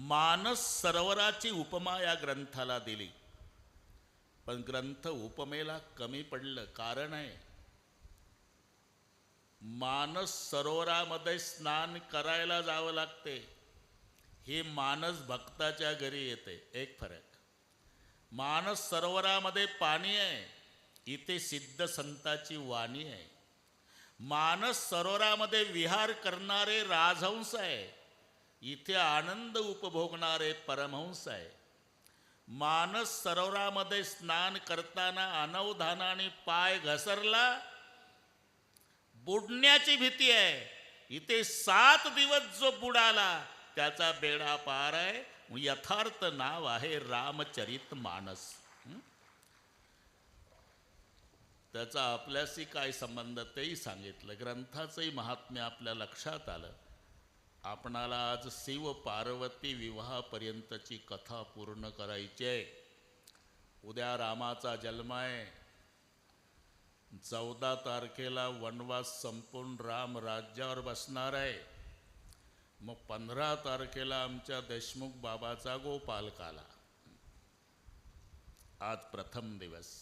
मानस सरोवराची उपमा या ग्रंथाला दिली, पण ग्रंथ उपमेला कमी पडलं. कारण आहे, मानस सरोवरामध्ये स्नान करायला जावं लागते, हे मानस भक्ताच्या घरी येते. एक फरक, मानस सरोवरामध्ये पाणी आहे, इथे सिद्ध संताची वाणी आहे. मानस सरोवरामध्ये विहार करणारे राजहंस आहे, इथे आनंद उपभोगणारे परमहंस आहे. मानस सरोवरामध्ये स्नान करताना अनवधानाने पाय घसरला, बुडण्याची भीती आहे. इथे 7 दिवस जो बुडाला त्याचा बेडा पार आहे. यथार्थ नाव आहे रामचरित मानस. त्याचा आपल्याशी काय संबंध तेही सांगितलं. ग्रंथाचंही महात्म्य आपल्या लक्षात आलं. आपणाला आज शिव पार्वती विवाहापर्यंतची कथा पूर्ण करायची आहे. उद्या रामाचा जन्म आहे. 14 तारखेला वनवास संपून राम राज्यावर बसणार आहे. मग 15 तारखेला आमच्या देशमुख बाबाचा गोपाल काला. आज प्रथम दिवस.